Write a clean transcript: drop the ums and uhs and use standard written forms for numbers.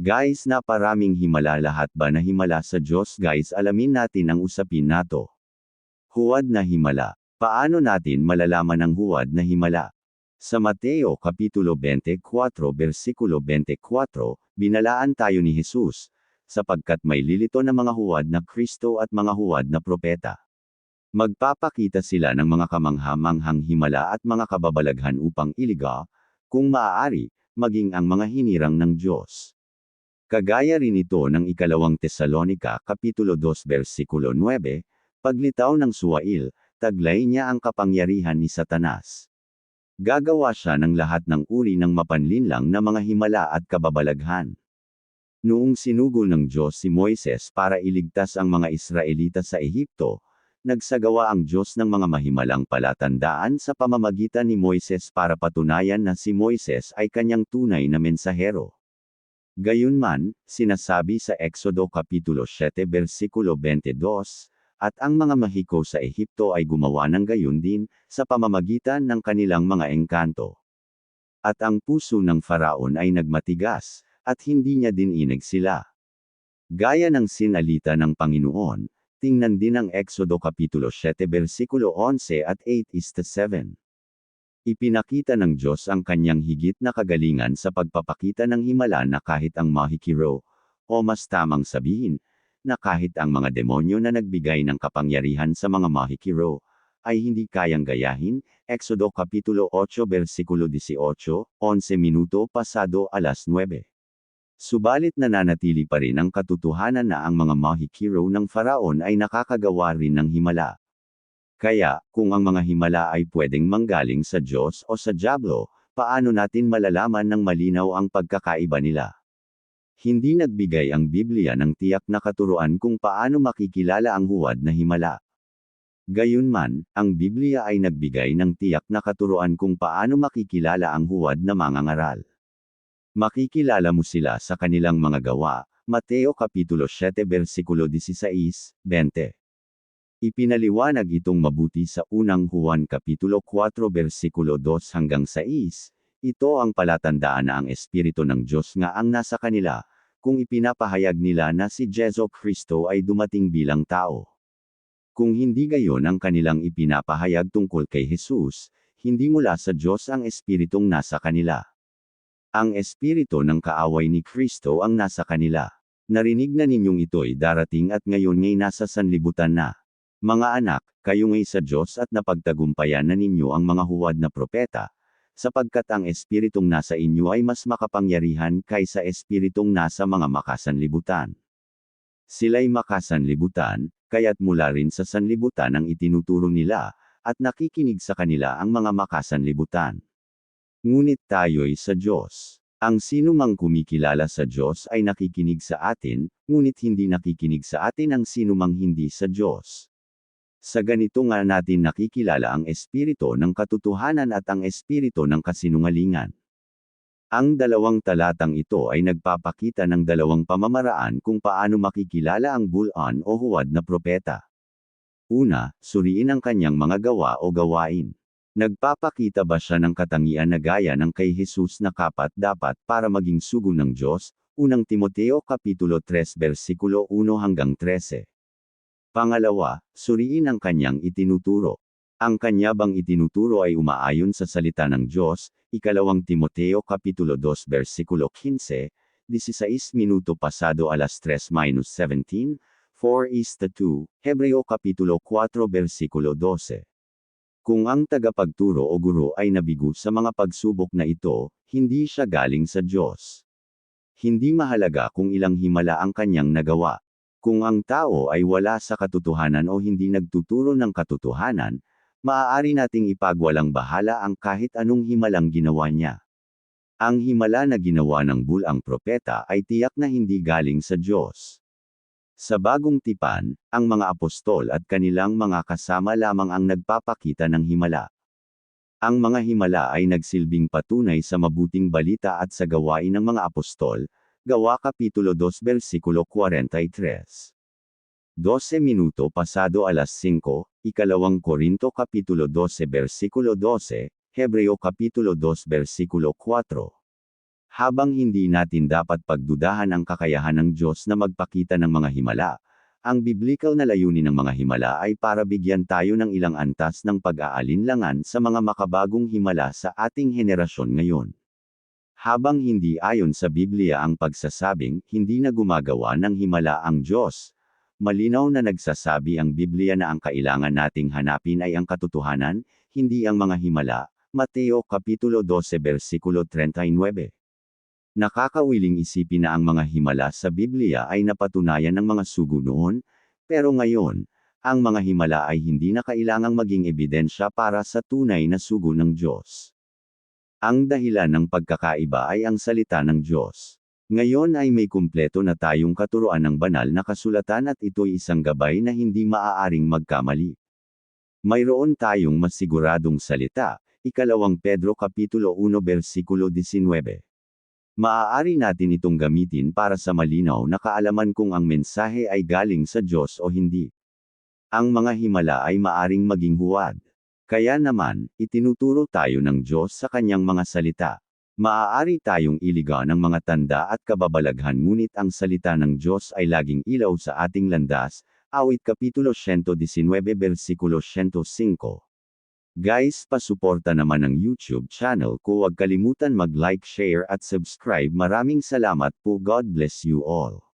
Guys, naparaming himala, lahat ba na himala sa Diyos? Guys, alamin natin ang usapin nato. Huwad na himala. Paano natin malalaman ang huwad na himala? Sa Mateo Kapitulo 24 versikulo 24, binalaan tayo ni Jesus, sapagkat may lilito na mga huwad na Kristo at mga huwad na propeta. Magpapakita sila ng mga kamangha-manghang himala at mga kababalaghan upang iligaw, kung maaari, maging ang mga hinirang ng Diyos. Kagaya rin ito ng ikalawang Tesalonika Kapitulo 2 versikulo 9, paglitaw ng suwail, taglay niya ang kapangyarihan ni Satanas. Gagawa siya ng lahat ng uri ng mapanlinlang na mga himala at kababalaghan. Noong sinugol ng Diyos si Moises para iligtas ang mga Israelita sa Ehipto, nagsagawa ang Diyos ng mga mahimalang palatandaan sa pamamagitan ni Moises para patunayan na si Moises ay kanyang tunay na mensahero. Gayunman, sinasabi sa Exodo Kapitulo 7 versikulo 22, at ang mga mahiko sa Ehipto ay gumawa ng gayon din, sa pamamagitan ng kanilang mga engkanto. At ang puso ng Faraon ay nagmatigas, at hindi niya din ineg sila. Gaya ng sinalita ng Panginoon, tingnan din ang Exodo Kapitulo 7 versikulo 11 at 8:7. Ipinakita ng Diyos ang kanyang higit na kagalingan sa pagpapakita ng himala na kahit ang mahikiro, o mas tamang sabihin, na kahit ang mga demonyo na nagbigay ng kapangyarihan sa mga mahikiro, ay hindi kayang gayahin. Exodo Kapitulo 8 versikulo 18, 11 minuto pasado alas 9. Subalit nananatili pa rin ang katotohanan na ang mga mahikiro ng Faraon ay nakakagawa rin ng himala. Kaya, kung ang mga himala ay pwedeng manggaling sa Diyos o sa dyablo, paano natin malalaman ng malinaw ang pagkakaiba nila? Hindi nagbigay ang Biblia ng tiyak na katuruan kung paano makikilala ang huwad na himala. Gayunman, ang Biblia ay nagbigay ng tiyak na katuruan kung paano makikilala ang huwad na mangangaral. Makikilala mo sila sa kanilang mga gawa. Mateo Kapitulo 7 versikulo 16, 20. Ipinaliwanag itong mabuti sa unang Juan Kapitulo 4 versikulo 2 hanggang 6, ito ang palatandaan na ang Espiritu ng Diyos nga ang nasa kanila, kung ipinapahayag nila na si Jesu Kristo ay dumating bilang tao. Kung hindi gayon ang kanilang ipinapahayag tungkol kay Jesus, hindi mula sa Diyos ang Espiritong nasa kanila. Ang Espiritu ng kaaway ni Kristo ang nasa kanila. Narinig na ninyong ito'y darating at ngayon ngay nasa sanlibutan na. Mga anak, kayo ngay sa Diyos at napagtagumpayan na ninyo ang mga huwad na propeta, sapagkat ang Espiritong nasa inyo ay mas makapangyarihan kaysa Espiritong nasa mga makasanlibutan. Sila'y makasanlibutan, kaya't mula rin sa sanlibutan ang itinuturo nila, at nakikinig sa kanila ang mga makasanlibutan. Ngunit tayo'y sa Diyos. Ang sino mang kumikilala sa Diyos ay nakikinig sa atin, ngunit hindi nakikinig sa atin ang sino mang hindi sa Diyos. Sa ganito nga natin nakikilala ang Espiritu ng katotohanan at ang Espiritu ng kasinungalingan. Ang dalawang talatang ito ay nagpapakita ng dalawang pamamaraan kung paano makikilala ang bulan o huwad na propeta. Una, suriin ang kanyang mga gawa o gawain. Nagpapakita ba siya ng katangian na gaya ng kay Jesus na kapat-dapat para maging sugo ng Diyos? Unang Timoteo Kapitulo 3 versikulo 1 hanggang 13. Pangalawa, suriin ang kanyang itinuturo. Ang kanya bang itinuturo ay umaayon sa salita ng Diyos? Ikalawang Timoteo Kapitulo 2 versikulo 15, 16 minuto pasado alas 3:17, 4:2, Hebreo Kapitulo 4 versikulo 12. Kung ang tagapagturo o guro ay nabigo sa mga pagsubok na ito, hindi siya galing sa Diyos. Hindi mahalaga kung ilang himala ang kanyang nagawa. Kung ang tao ay wala sa katotohanan o hindi nagtuturo ng katotohanan, maaari nating ipagwalang bahala ang kahit anong himalang ginawa niya. Ang himala na ginawa ng bulang propeta ay tiyak na hindi galing sa Diyos. Sa bagong tipan, ang mga apostol at kanilang mga kasama lamang ang nagpapakita ng himala. Ang mga himala ay nagsilbing patunay sa mabuting balita at sa gawain ng mga apostol. Gawa Kapitulo 2 versikulo 43. 12 minuto pasado alas 5, Ikalawang Korinto Kapitulo 12 versikulo 12, Hebreo Kapitulo 2 versikulo 4. Habang hindi natin dapat pagdudahan ang kakayahan ng Diyos na magpakita ng mga himala, ang biblikal na layunin ng mga himala ay para bigyan tayo ng ilang antas ng pag-aalinlangan sa mga makabagong himala sa ating henerasyon ngayon. Habang hindi ayon sa Biblia ang pagsasabing hindi na gumagawa ng himala ang Diyos, malinaw na nagsasabi ang Biblia na ang kailangan nating hanapin ay ang katotohanan, hindi ang mga himala. Mateo Kapitulo 12 versikulo 39. Nakakawiling isipin na ang mga himala sa Biblia ay napatunayan ng mga sugo noon, pero ngayon, ang mga himala ay hindi na kailangang maging ebidensya para sa tunay na sugo ng Diyos. Ang dahilan ng pagkakaiba ay ang salita ng Diyos. Ngayon ay may kumpleto na tayong katuruan ng banal na kasulatan at ito'y isang gabay na hindi maaaring magkamali. Mayroon tayong masiguradong salita, 2 Pedro Kapitulo 1 versikulo 19. Maaari natin itong gamitin para sa malinaw na kaalaman kung ang mensahe ay galing sa Diyos o hindi. Ang mga himala ay maaring maging huwad. Kaya naman, itinuturo tayo ng Diyos sa kanyang mga salita. Maaari tayong iligaw ng mga tanda at kababalaghan ngunit ang salita ng Diyos ay laging ilaw sa ating landas. Awit Kapitulo 119 versikulo 105. Guys, pasuporta naman ang YouTube channel ko, huwag kalimutan mag-like, share at subscribe. Maraming salamat po. God bless you all.